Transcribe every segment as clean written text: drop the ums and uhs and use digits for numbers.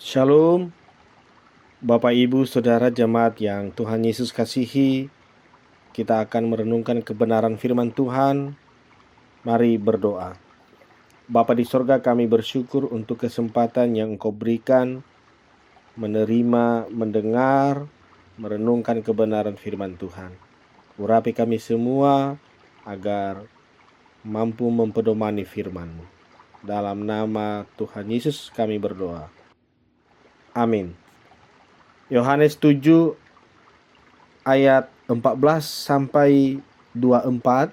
Shalom, Bapak Ibu Saudara jemaat yang Tuhan Yesus kasihi. Kita akan merenungkan kebenaran firman Tuhan. Mari berdoa. Bapa di sorga, kami bersyukur untuk kesempatan yang Engkau berikan menerima, mendengar, merenungkan kebenaran firman Tuhan. Urapi kami semua agar mampu mempedomani firman-Mu. Dalam nama Tuhan Yesus kami berdoa. Amin. Yohanes 7 ayat 14 sampai 24.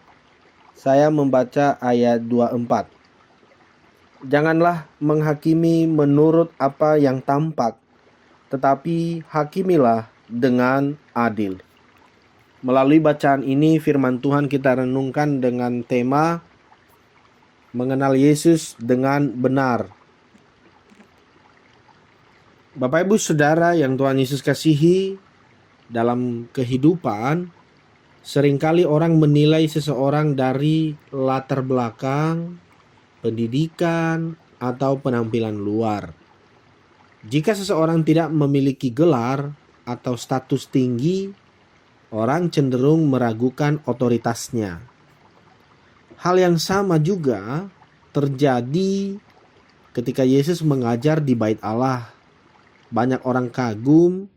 Saya membaca ayat 24. Janganlah menghakimi menurut apa yang tampak, tetapi hakimilah dengan adil. Melalui bacaan ini firman Tuhan kita renungkan dengan tema mengenal Yesus dengan benar. Bapak Ibu Saudara yang Tuhan Yesus kasihi, dalam kehidupan seringkali orang menilai seseorang dari latar belakang, pendidikan, atau penampilan luar. Jika seseorang tidak memiliki gelar atau status tinggi, orang cenderung meragukan otoritasnya. Hal yang sama juga terjadi ketika Yesus mengajar di Bait Allah. Banyak orang kagum,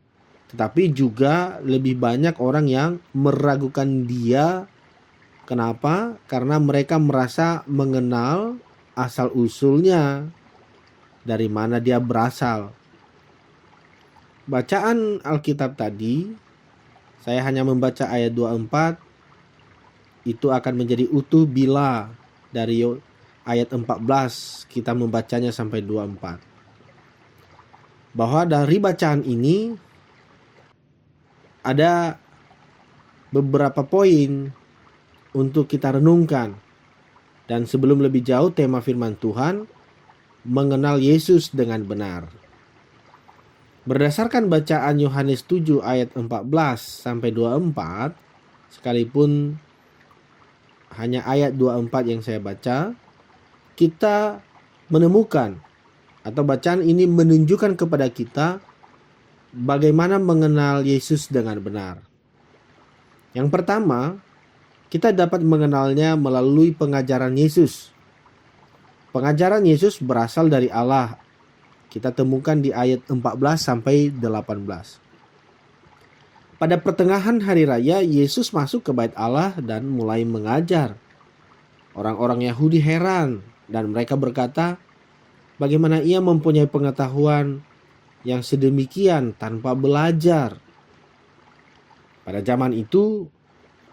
tetapi juga lebih banyak orang yang meragukan dia. Kenapa? Karena mereka merasa mengenal asal-usulnya, dari mana dia berasal. Bacaan Alkitab tadi, saya hanya membaca ayat 24, itu akan menjadi utuh bila dari ayat 14 kita membacanya sampai 24. Bahwa dari bacaan ini ada beberapa poin untuk kita renungkan. Dan sebelum lebih jauh, tema firman Tuhan mengenal Yesus dengan benar. Berdasarkan bacaan Yohanes 7 ayat 14 sampai 24, sekalipun hanya ayat 24 yang saya baca, kita menemukan atau bacaan ini menunjukkan kepada kita bagaimana mengenal Yesus dengan benar. Yang pertama, kita dapat mengenalnya melalui pengajaran Yesus. Pengajaran Yesus berasal dari Allah. Kita temukan di ayat 14 sampai 18. Pada pertengahan hari raya, Yesus masuk ke Bait Allah dan mulai mengajar. Orang-orang Yahudi heran dan mereka berkata, bagaimana ia mempunyai pengetahuan yang sedemikian tanpa belajar. Pada zaman itu,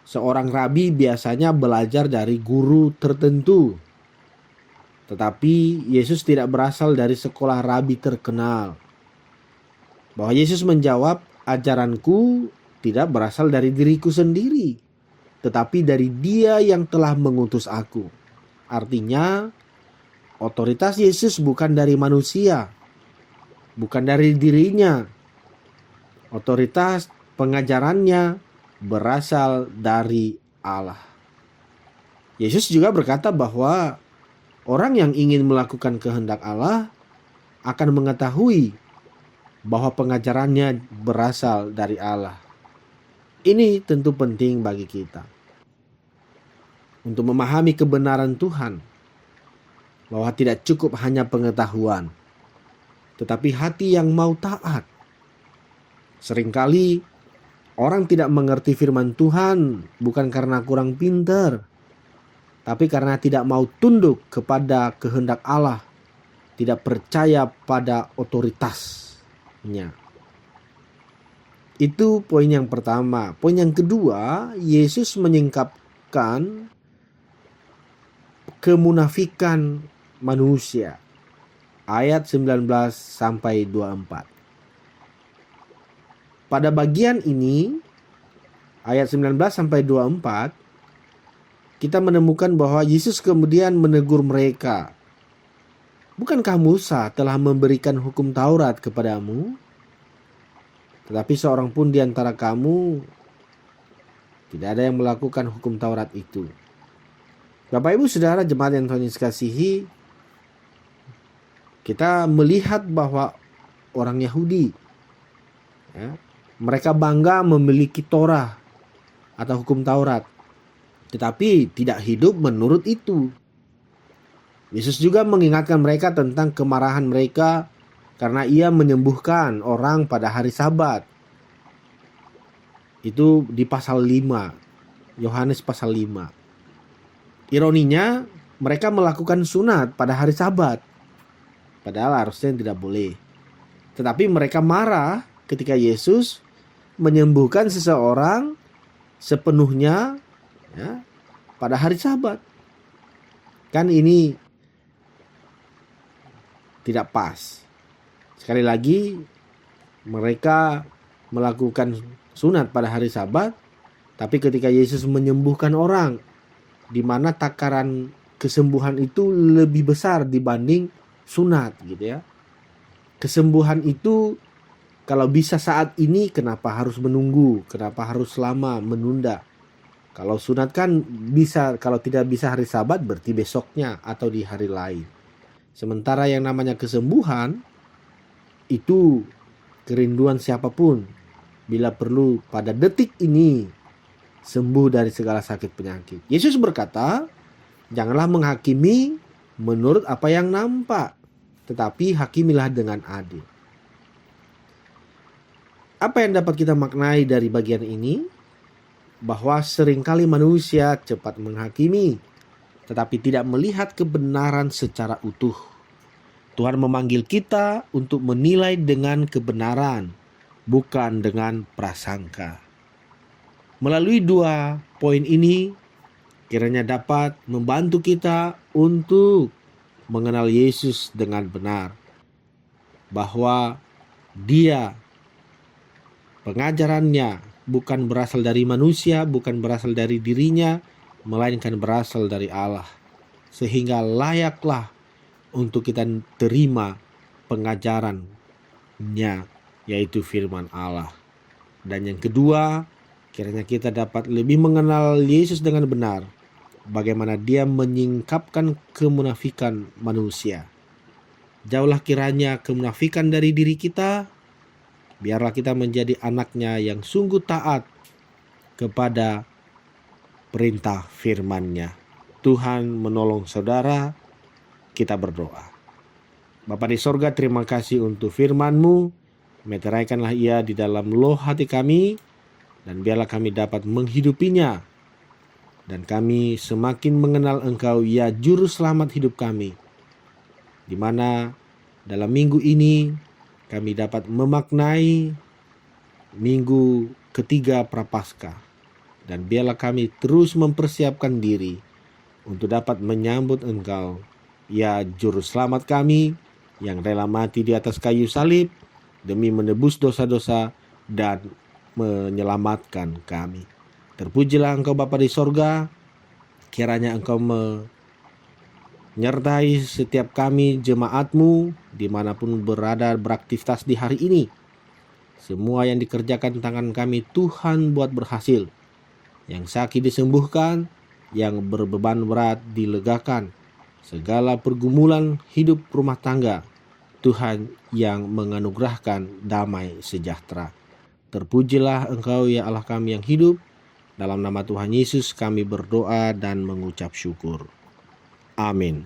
seorang rabi biasanya belajar dari guru tertentu. Tetapi Yesus tidak berasal dari sekolah rabi terkenal. Bahwa Yesus menjawab, ajaranku tidak berasal dari diriku sendiri, tetapi dari Dia yang telah mengutus aku. Artinya, otoritas Yesus bukan dari manusia, bukan dari dirinya. Otoritas pengajarannya berasal dari Allah. Yesus juga berkata bahwa orang yang ingin melakukan kehendak Allah akan mengetahui bahwa pengajarannya berasal dari Allah. Ini tentu penting bagi kita untuk memahami kebenaran Tuhan, bahwa tidak cukup hanya pengetahuan, tetapi hati yang mau taat. Seringkali orang tidak mengerti firman Tuhan bukan karena kurang pintar, tapi karena tidak mau tunduk kepada kehendak Allah, tidak percaya pada otoritasnya. Itu poin yang pertama. Poin yang kedua, Yesus menyingkapkan kemunafikan manusia. Ayat 19 sampai 24. Pada bagian ini, ayat 19 sampai 24, kita menemukan bahwa Yesus kemudian menegur mereka. Bukankah Musa telah memberikan hukum Taurat kepadamu? Tetapi seorang pun di antara kamu tidak ada yang melakukan hukum Taurat itu. Bapak Ibu Saudara jemaat yang Tuhan Yesus kasihi, kita melihat bahwa orang Yahudi. Ya. Mereka bangga memiliki Torah atau hukum Taurat, tetapi tidak hidup menurut itu. Yesus juga mengingatkan mereka tentang kemarahan mereka karena ia menyembuhkan orang pada hari Sabat. Itu di pasal 5, Yohanes pasal 5. Ironinya, mereka melakukan sunat pada hari Sabat, padahal harusnya tidak boleh. Tetapi mereka marah ketika Yesus menyembuhkan seseorang sepenuhnya, ya, pada hari Sabat. Kan ini tidak pas. Sekali lagi, mereka melakukan sunat pada hari Sabat, tapi ketika Yesus menyembuhkan orang, di mana takaran kesembuhan itu lebih besar dibanding sunat, gitu ya. Kesembuhan itu kalau bisa saat ini, kenapa harus menunggu? Kenapa harus lama menunda? Kalau sunat kan bisa, kalau tidak bisa hari Sabat berarti besoknya atau di hari lain. Sementara yang namanya kesembuhan itu kerinduan siapapun, bila perlu pada detik ini sembuh dari segala sakit penyakit. Yesus berkata, janganlah menghakimi menurut apa yang nampak, tetapi hakimilah dengan adil. Apa yang dapat kita maknai dari bagian ini? Bahwa seringkali manusia cepat menghakimi, tetapi tidak melihat kebenaran secara utuh. Tuhan memanggil kita untuk menilai dengan kebenaran, bukan dengan prasangka. Melalui 2 poin ini, kiranya dapat membantu kita untuk mengenal Yesus dengan benar. Bahwa Dia, pengajarannya bukan berasal dari manusia, bukan berasal dari dirinya, melainkan berasal dari Allah. Sehingga layaklah untuk kita terima pengajarannya, yaitu firman Allah. Dan yang kedua, kiranya kita dapat lebih mengenal Yesus dengan benar, bagaimana Dia menyingkapkan kemunafikan manusia. Jauhlah kiranya kemunafikan dari diri kita, biarlah kita menjadi anaknya yang sungguh taat kepada perintah firman-Nya. Tuhan menolong saudara, kita berdoa. Bapa di sorga, terima kasih untuk firman-Mu. Meteraikanlah ia di dalam loh hati kami, dan biarlah kami dapat menghidupinya, dan kami semakin mengenal Engkau, ya Juru Selamat hidup kami, di mana dalam minggu ini kami dapat memaknai minggu ketiga Prapaskah, dan biarlah kami terus mempersiapkan diri untuk dapat menyambut Engkau, ya Juru Selamat kami, yang rela mati di atas kayu salib demi menebus dosa-dosa dan menyelamatkan kami. Terpujilah Engkau Bapa di sorga, kiranya Engkau menyertai setiap kami jemaat-Mu dimanapun berada beraktivitas di hari ini. Semua yang dikerjakan tangan kami Tuhan buat berhasil. Yang sakit disembuhkan, yang berbeban berat dilegakan. Segala pergumulan hidup rumah tangga, Tuhan yang menganugerahkan damai sejahtera. Terpujilah Engkau ya Allah kami yang hidup. Dalam nama Tuhan Yesus kami berdoa dan mengucap syukur. Amin.